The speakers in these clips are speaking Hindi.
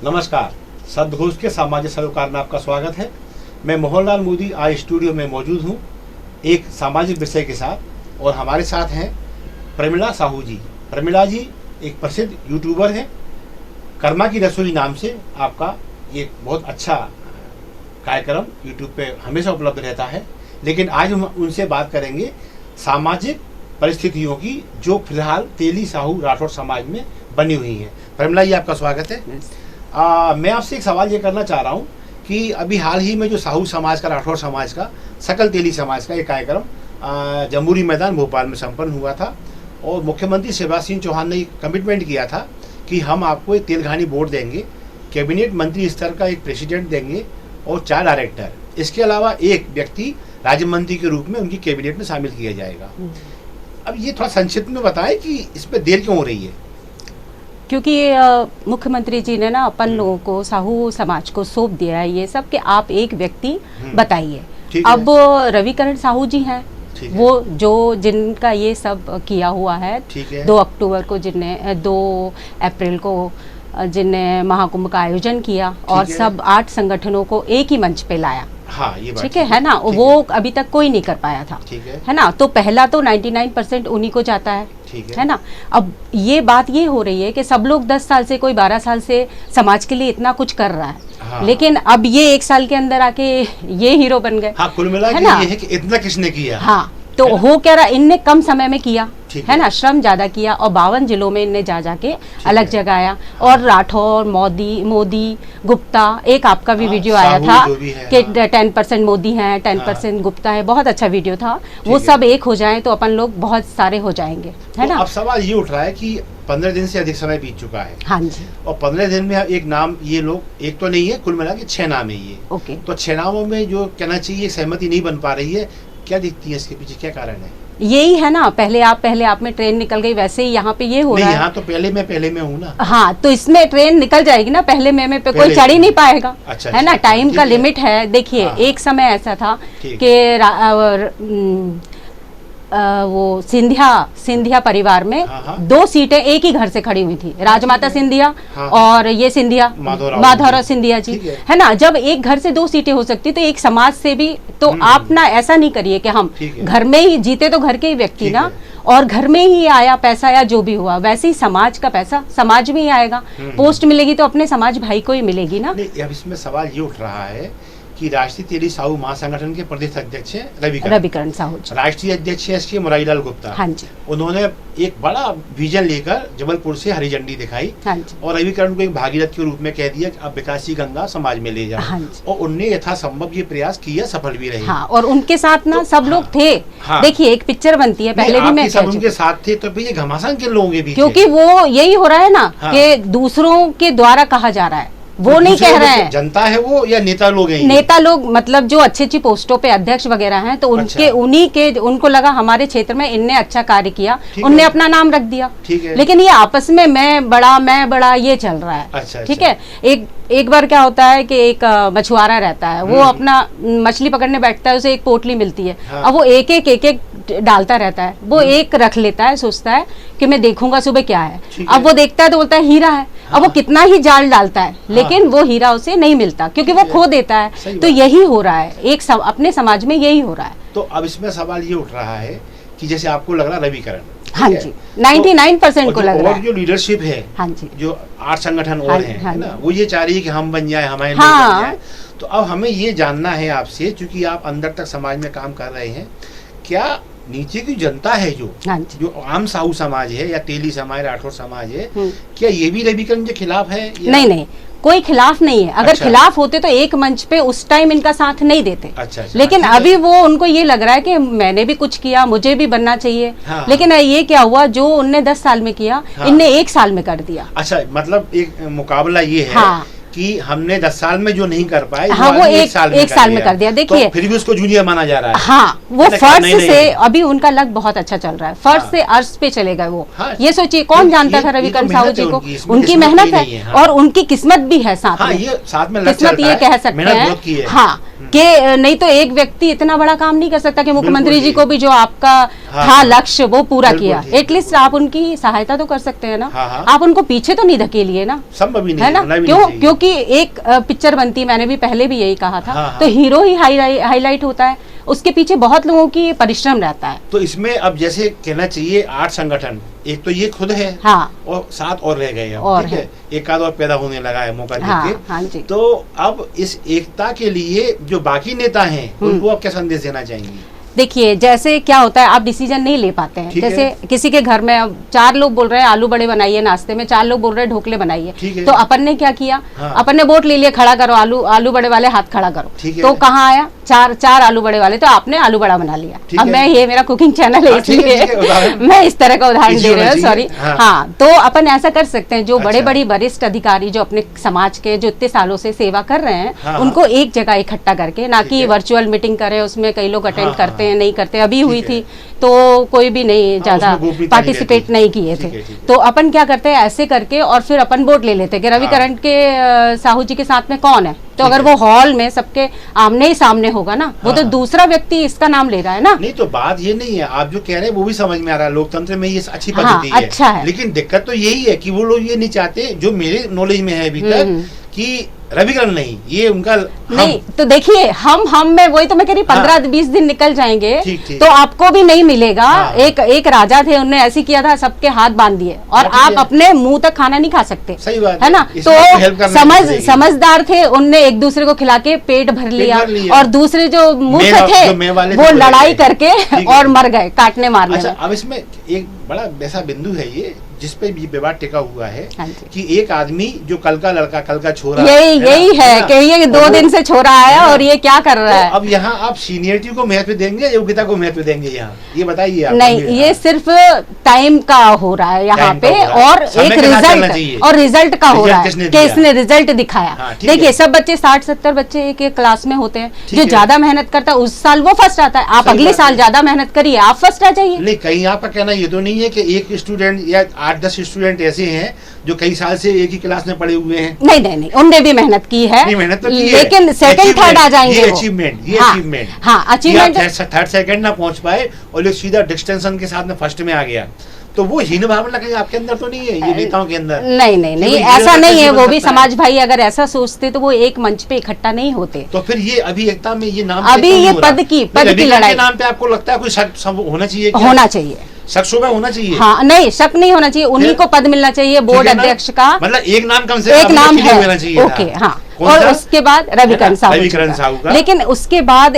नमस्कार, सदघोष के सामाजिक सरोकार में आपका स्वागत है। मैं मोहनलाल मोदी आज स्टूडियो में मौजूद हूँ एक सामाजिक विषय के साथ, और हमारे साथ हैं प्रमिला साहू जी। प्रमिला जी एक प्रसिद्ध यूट्यूबर हैं। कर्मा की रसोई नाम से आपका ये बहुत अच्छा कार्यक्रम यूट्यूब पे हमेशा उपलब्ध रहता है। लेकिन आज हम उनसे बात करेंगे सामाजिक परिस्थितियों की जो फिलहाल तेली साहू राठौर समाज में बनी हुई हैं। प्रमिला जी आपका स्वागत है। मैं आपसे एक सवाल ये करना चाह रहा हूँ कि अभी हाल ही में जो साहू समाज का, राठौर समाज का, सकल तेली समाज का एक कार्यक्रम जम्बूरी मैदान भोपाल में संपन्न हुआ था, और मुख्यमंत्री शिवराज सिंह चौहान ने कमिटमेंट किया था कि हम आपको एक तेलघानी बोर्ड देंगे, कैबिनेट मंत्री स्तर का एक प्रेसिडेंट देंगे और 4 डायरेक्टर, इसके अलावा एक व्यक्ति राज्य मंत्री के रूप में उनकी कैबिनेट में शामिल किया जाएगा। अब ये थोड़ा संक्षिप्त में बताएं कि इस पर देर क्यों हो रही है? क्योंकि मुख्यमंत्री जी ने ना अपन लोगों को, साहू समाज को सौंप दिया है ये सब कि आप एक व्यक्ति बताइए। अब रविकरण साहू जी हैं, वो जिनका ये सब किया हुआ है। 2 अक्टूबर को 2 अप्रैल को जिनने महाकुंभ का आयोजन किया और सब 8 संगठनों को एक ही मंच पे लाया। हाँ, ये बात ठीक है ना। वो अभी तक कोई नहीं कर पाया था, है ना। तो पहला तो 99% उन्हीं को जाता है ना। अब ये बात ये हो रही है कि सब लोग 10 साल से, कोई 12 साल से समाज के लिए इतना कुछ कर रहा है। हाँ। लेकिन अब ये 1 साल के अंदर आके ये हीरो बन गए। हाँ, कुल मिला के ये है कि इतना किसने किया। हाँ, तो हो क्या रहा, इनने कम समय में किया, है ना, श्रम ज्यादा किया, और 52 जिलों में इनने जाके अलग जगह आया। और राठौर, मोदी, गुप्ता, एक आपका भी वीडियो आया था कि 10% मोदी हैं, 10% गुप्ता है, बहुत अच्छा वीडियो था। वो सब एक हो जाएं तो अपन लोग बहुत सारे हो जाएंगे, है ना। अब सवाल ये उठ रहा है कि 15 दिन से अधिक समय बीत चुका है। हाँ जी। और 15 दिन में एक नाम, ये लोग एक तो नहीं है, कुल मिला के 6 नाम है ये। ओके। तो 6 नामों में जो कहना चाहिए सहमति नहीं बन पा रही है, क्या दिखती है इसके पीछे, क्या कारण है? यही है ना, पहले आप में ट्रेन निकल गई, वैसे ही यहाँ पे ये हो रहा है। यहाँ तो पहले मैं हूँ ना। हाँ, तो इसमें ट्रेन निकल जाएगी ना, पहले में पे कोई चढ़ ही नहीं पाएगा। अच्छा, है ना, टाइम का लिमिट है। देखिए, एक समय ऐसा था कि वो सिंधिया परिवार में 2 सीटें एक ही घर से खड़ी हुई थी, राजमाता सिंधिया और ये सिंधिया, माधवराव सिंधिया जी, है ना। जब एक घर से 2 सीटें हो सकती तो एक समाज से भी, तो आप ना ऐसा नहीं करिए कि हम घर में ही जीते, तो घर के ही व्यक्ति ना, और घर में ही आया पैसा या जो भी हुआ, वैसे ही समाज का पैसा समाज में ही आएगा। पोस्ट मिलेगी तो अपने समाज भाई को ही मिलेगी ना। अब इसमें सवाल ये उठ रहा है कि राष्ट्रीय तेली साहू महासंगठन के प्रदेश अध्यक्ष हैं रविकरण साहू, राष्ट्रीय अध्यक्ष है इसके मुरारीलाल गुप्ता। हाँ जी। उन्होंने एक बड़ा विजन लेकर जबलपुर से हरी झंडी दिखाई। हाँ जी। और रविकरण को एक भागीरथ के रूप में कह दिया कि अब विकासी गंगा समाज में ले जाओ। हाँ, और उनने यथासंभव ये प्रयास किया, सफल भी रहे। हाँ, और उनके साथ ना सब लोग थे। हाँ, देखिए, एक पिक्चर बनती है, पहले भी मैं सब उनके साथ थे, तो फिर ये घमासान किन लोगों के बीच? क्योंकि वो यही हो रहा है ना कि दूसरों के द्वारा कहा जा रहा है, वो नहीं कह रहे हैं। जनता है वो या नेता लोग हैं? नेता लोग, मतलब जो अच्छी पोस्टों पे अध्यक्ष वगैरह हैं, तो उनके उन्हीं के, उनको लगा हमारे क्षेत्र में इनने अच्छा कार्य किया, उनने अपना नाम रख दिया। लेकिन ये आपस में मैं बड़ा ये चल रहा है। ठीक है। एक बार क्या होता है कि एक मछुआरा रहता है, वो अपना मछली पकड़ने बैठता है, उसे एक पोटली मिलती है। अब वो एक डालता रहता है, वो एक रख लेता है, सोचता है कि मैं देखूंगा सुबह क्या है। अब वो देखता है तो बोलता है हीरा है। अब वो कितना ही जाल डालता है, लेकिन वो हीरा उसे नहीं मिलता, क्योंकि वो खो देता है। तो यही हो रहा है अपने समाज में, यही हो रहा है। तो अब इसमें सवाल ये उठ रहा है कि जैसे आपको लग रहा रविकरण, हाँ जी, 99% को लग रहा है। जो लीडरशिप है, हाँ जी, जो 8 संगठन और हैं ना, वो ये चाह रही है कि हम बन जाए, हमारे लोग बन जाए। तो अब हमें ये जानना है आपसे, क्योंकि आप अंदर तक समाज में काम कर रहे हैं, क्या नीचे की जनता है जो आम साहू समाज है या तेली समाज, राठौर समाज है, क्या ये भी रविकरण के खिलाफ है? नहीं, कोई खिलाफ नहीं है। अगर खिलाफ होते तो एक मंच पे उस टाइम इनका साथ नहीं देते। लेकिन अभी वो, उनको ये लग रहा है कि मैंने भी कुछ किया, मुझे भी बनना चाहिए। लेकिन ये क्या हुआ, जो उनने 10 साल में किया, इनने 1 साल में कर दिया। अच्छा, मतलब एक मुकाबला ये है कि हमने 10 साल में जो नहीं कर पाए, हाँ, वो एक साल में कर दिया। देखिए, तो फिर भी उसको जूनियर माना जा रहा है। हाँ, वो फर्श से, अभी उनका लग बहुत अच्छा चल रहा है, फर्श से अर्श पे चले गए वो। ये सोचिए, कौन जानता था रविकरण साहू जी को? उनकी मेहनत है और उनकी किस्मत भी है साथ में। ये साथ में किस्मत ये कह सकते हैं। हाँ, कि नहीं तो एक व्यक्ति इतना बड़ा काम नहीं कर सकता कि मुख्यमंत्री जी को भी जो आपका था लक्ष्य वो पूरा किया। एटलीस्ट आप उनकी सहायता तो कर सकते हैं ना। आप उनको पीछे तो नहीं धकेलिए ना, संभव ही नहीं है ना। क्यों? क्योंकि एक पिक्चर बनती है, मैंने भी पहले भी यही कहा था, तो हीरो ही हाईलाइट होता है, उसके पीछे बहुत लोगों की परिश्रम रहता है। तो इसमें अब जैसे कहना चाहिए 8 संगठन, एक तो ये खुद है, और 7 और रह गए, ठीक है, एक आध और पैदा होने लगा है मौका देके। तो अब इस एकता के लिए जो बाकी नेता हैं उनको आप क्या संदेश देना चाहेंगे? देखिए, जैसे क्या होता है, आप डिसीजन नहीं ले पाते हैं। जैसे किसी के घर में अब 4 लोग बोल रहे हैं आलू बड़े बनाइए नाश्ते में, 4 लोग बोल रहे हैं ढोकले बनाइए, तो अपन ने क्या किया, अपन ने वोट ले लिया, खड़ा करो आलू बड़े वाले, हाथ खड़ा करो, तो कहाँ आया, 4 आलू बड़े वाले, तो आपने आलू बड़ा बना लिया। अब मैं, ये मेरा कुकिंग चैनल है इसलिए मैं इस तरह का उदाहरण दे रही हूँ, सॉरी। हाँ, तो अपन ऐसा कर सकते हैं, जो बड़े बड़े वरिष्ठ अधिकारी जो अपने समाज के जो इतने सालों से सेवा कर रहे हैं, उनको एक जगह इकट्ठा करके, ना कि वर्चुअल मीटिंग करे, उसमें कई लोग अटेंड करते हैं, नहीं करते, अभी हुई थी तो कोई भी नहीं ज्यादा पार्टिसिपेट नहीं किए थे। तो अपन क्या करते हैं, ऐसे करके और फिर अपन वोट ले लेते कि रविकरण के साहू जी के साथ में कौन है, तो अगर वो हॉल में सबके आमने ही सामने होगा ना, वो तो दूसरा व्यक्ति इसका नाम ले रहा है ना। नहीं, तो बात ये नहीं है, आप जो कह रहे हैं वो भी समझ में आ रहा है, लोकतंत्र में ये अच्छी पद्धति है, अच्छा है। लेकिन दिक्कत तो यही है कि वो लोग ये नहीं चाहते, जो मेरे नॉलेज में है अभी तक, कि रविकरण नहीं, ये उनका नहीं। तो देखिए, हम में वही तो मैं कह रही, 15-20 दिन निकल जाएंगे तो आपको भी नहीं मिलेगा। एक राजा थे, उन्होंने ऐसे किया था, सबके हाथ बांध दिए, और आप अपने मुंह तक खाना नहीं खा सकते, सही बात है ना। तो समझदार थे, उनने एक दूसरे को खिला के पेट भर लिया, और दूसरे जो मूर्ख थे वो लड़ाई करके और मर गए काटने मारने में। अब इसमें एक बड़ा ऐसा बिंदु है ये जिसपे भी विवाद टिका हुआ है कि एक आदमी जो कल का लड़का, कल का छोरा, यही है कि ये 2 दिन से छोरा आया और ये क्या कर रहा है। अब यहाँ आप सीनियरिटी को महत्व देंगे, योग्यता को महत्व देंगे, यहाँ ये बताइए आप। नहीं, ये सिर्फ टाइम का हो रहा है यहाँ पे, और एक रिजल्ट का हो रहा है कि इसने रिजल्ट दिखाया। देखिए, सब बच्चे 60-70 बच्चे एक क्लास में होते हैं, जो ज्यादा मेहनत करता है उस साल वो फर्स्ट आता है। आप अगले साल ज्यादा मेहनत करिए, आप फर्स्ट आ जाइए। नहीं, कहीं आपका कहना ये तो नहीं है कि एक स्टूडेंट या 8-10 स्टूडेंट ऐसे हैं जो कई साल से एक ही क्लास में पढ़े हुए हैं? नहीं, उनने भी मेहनत की है, मेहनत तो लेकिन सेकंड थर्ड आ जाएंगे। ये अचीवमेंट, अचीवमेंट, थर्ड सेकंड ना पहुंच पाए और सीधा डिस्टिंक्शन के साथ में फर्स्ट में आ गया, तो वो हीन भावना कहीं आपके अंदर तो नहीं है, ये नेताओं के अंदर? नहीं, ऐसा नहीं है। वो भी समाज भाई अगर ऐसा सोचते तो वो एक मंच पे इकट्ठा नहीं होते। तो फिर ये अभी एकता में ये नाम, अभी ये पद की लड़ाई नाम पे आपको लगता है कोई शक होना चाहिए? होना चाहिए, शक शुबा होना चाहिए। हाँ, नहीं, शक नहीं होना चाहिए, उन्हीं को पद मिलना चाहिए, बोर्ड अध्यक्ष का। मतलब एक नाम कम से एक नाम है, होना चाहिए। ओके, हाँ। और उसके बाद रविकरण साहू का, लेकिन उसके बाद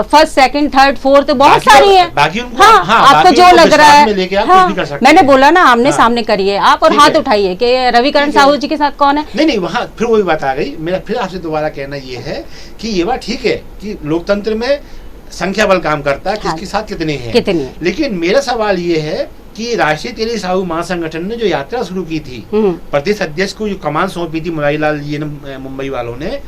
फर्स्ट, सेकंड, थर्ड, फोर्थ बहुत सारी है। आपको जो लग रहा है, मैंने बोला ना, आमने सामने करिए आप और हाथ उठाइए कि रविकरण साहू जी के साथ कौन है। नहीं, वहाँ फिर वही बात आ गई। मेरा फिर आपसे दोबारा कहना ये है कि ये बात ठीक है कि लोकतंत्र में संख्या बल काम करता है, किसके साथ कितने हैं, लेकिन मेरा सवाल ये है कि राष्ट्रीय तेली साहू महासंगठन ने जो यात्रा शुरू की थी, प्रदेश अध्यक्ष को जो कमान सौंपी थी मुरारी लाल जी ने, मुंबई वालों ने,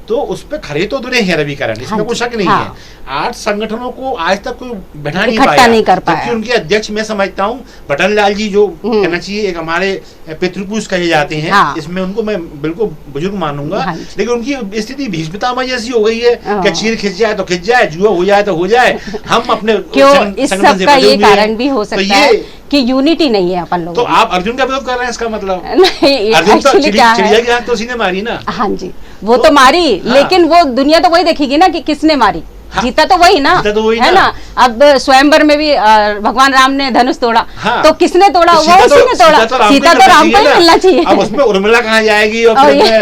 तो उस पे खरे तो दुरे हैं रविकरण, इसमें कोई शक नहीं है। 8 संगठनों को आज तक कोई बैठा नहीं पाया, क्योंकि उनके अध्यक्ष मैं समझता हूँ बटन लाल जी, जो कहना चाहिए एक हमारे पितृपुरुष कहे जाते हैं, इसमें उनको मैं बिल्कुल बुजुर्ग मानूंगा, लेकिन उनकी स्थिति भीष्मतामय जैसी हो गई है कि चीर खिंच जाए तो खिंच जाए, जुआ हो जाए तो हो जाए, हम अपने क्यों, इस सब का ये कारण भी हो सकता है कि यूनिटी नहीं है अपन लोगों। तो आप अर्जुन का विरोध कर रहे हैं, इसका मतलब? नहीं, अर्जुन तो चिड़िया के हाथ तो सीने मारी ना। हाँ जी, वो तो मारी, लेकिन वो दुनिया तो वही देखेगी ना कि किसने मारी। जीता तो वही ना, है ना। अब स्वयंवर में भी भगवान राम ने धनुष तोड़ा, तो किसने तोड़ा? वो उसी ने तोड़ा। सीता तो राम को ही मिलना चाहिए। अब उसमें उर्मिला कहाँ जाएगी और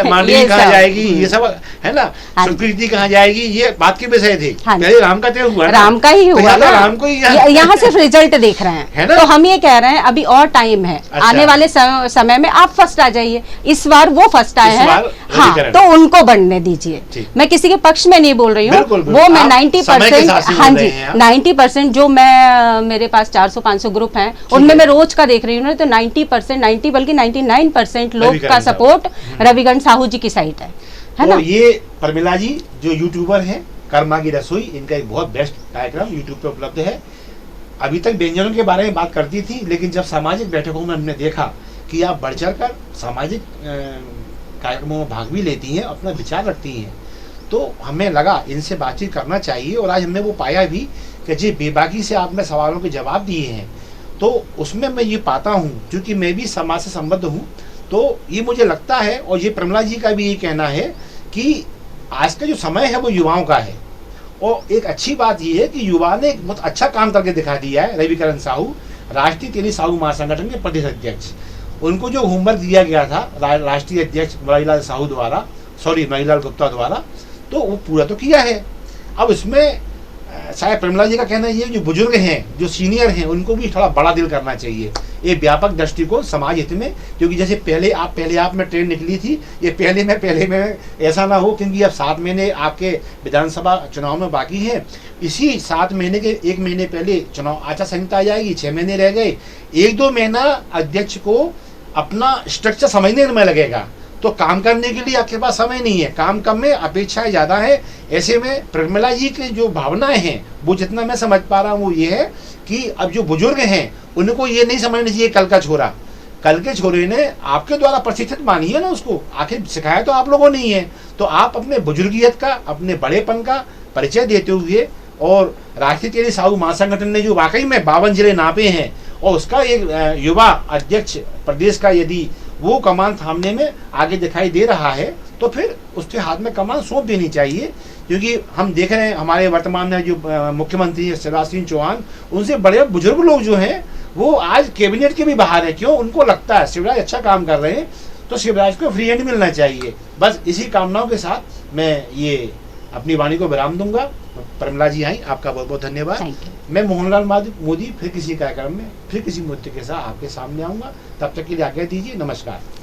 मांडवी कहाँ जाएगी, ये सब है ना, सुकृति कहाँ जाएगी, ये बात के विषय थे। पहले राम का तय हुआ, राम का ही हुआ, राम को ही। यहाँ सिर्फ रिजल्ट देख रहे हैं, तो हम ये कह रहे हैं अभी और टाइम है, आने वाले समय में आप फर्स्ट आ जाइए। इस बार वो फर्स्ट आए हैं, हाँ, तो उनको बढ़ने दीजिए। मैं किसी के पक्ष में नहीं बोल रही हूँ, वो मैं 90%, हाँ जी, 90% जो मैं, मेरे पास 400-500 ग्रुप हैं, उनमें मैं रोज का देख रही हूँ, तो 90% 90 बल्कि 99% लोग का सपोर्ट रविकरण साहू जी की साइड है ना। ये प्रमिला जी जो यूट्यूबर हैं, कर्मा की रसोई, इनका एक बहुत बेस्ट कार्यक्रम यूट्यूब पे उपलब्ध है। अभी तक व्यंजनों के बारे में बात करती थी, लेकिन जब सामाजिक बैठकों में हमने देखा कि आप बढ़ चढ़ कर सामाजिक कार्यक्रमों में भाग भी लेती हैं, अपना विचार रखती हैं, तो हमें लगा इनसे बातचीत करना चाहिए, और आज हमने वो पाया भी कि जी बेबाकी से आपने सवालों के जवाब दिए हैं। तो उसमें मैं ये पाता हूँ, क्योंकि मैं भी समाज से संबद्ध हूँ, तो ये मुझे लगता है, और ये प्रमिला जी का भी ये कहना है कि आज का जो समय है वो युवाओं का है। और एक अच्छी बात ये है कि युवा ने एक बहुत अच्छा काम करके दिखा दिया है। रविकरण साहू, राष्ट्रीय तेली साहू महासंगठन के प्रदेश अध्यक्ष, उनको जो होमवर्क दिया गया था राष्ट्रीय अध्यक्ष मणिलाल साहू द्वारा, मणिलाल गुप्ता द्वारा, तो वो पूरा तो किया है। अब इसमें शायद प्रमिला जी का कहना ये, जो बुजुर्ग हैं, जो सीनियर हैं, उनको भी थोड़ा बड़ा दिल करना चाहिए। ये व्यापक दृष्टिकोण समाज हित में, क्योंकि जैसे पहले आप में ट्रेन निकली थी, ये पहले में ऐसा ना हो, क्योंकि अब 7 महीने आपके विधानसभा चुनाव में बाकी है। इसी 7 महीने के 1 महीने पहले चुनाव आचार संहिता आ जाएगी, 6 महीने रह गए, 1-2 महीना अध्यक्ष को अपना स्ट्रक्चर समझने में लगेगा। तो काम करने के लिए आपके पास समय नहीं है, काम कम है, अपेक्षाएं ज़्यादा है। ऐसे में प्रमिला जी की जो भावनाएं हैं, वो जितना मैं समझ पा रहा हूँ वो ये है कि अब जो बुजुर्ग हैं उनको ये नहीं समझना चाहिए कल का छोरा, कल के छोरे ने आपके द्वारा प्रशिक्षित मानिए ना उसको, आखिर सिखाया तो आप लोगों ने ही है। तो आप अपने बुजुर्गियत का, अपने बड़ेपन का परिचय देते हुए, और राष्ट्रीय तेली साहू महासंगठन ने जो वाकई में 52 जिले नापे हैं, और उसका एक युवा अध्यक्ष प्रदेश का यदि वो कमान थामने में आगे दिखाई दे रहा है, तो फिर उसके हाथ में कमान सौंप देनी चाहिए। क्योंकि हम देख रहे हैं हमारे वर्तमान में जो मुख्यमंत्री शिवराज सिंह चौहान, उनसे बड़े बुजुर्ग लोग जो हैं वो आज कैबिनेट के भी बाहर है। क्यों? उनको लगता है शिवराज अच्छा काम कर रहे हैं, तो शिवराज को फ्री हैंड मिलना चाहिए। बस इसी कामनाओं के साथ मैं ये अपनी वाणी को विराम दूंगा। प्रमिला जी आई, आपका बहुत बहुत धन्यवाद। मैं मोहनलाल मोदी फिर किसी कार्यक्रम में फिर किसी मुद्दे के साथ आपके सामने आऊँगा। तब तक के लिए आज्ञा दीजिए। नमस्कार।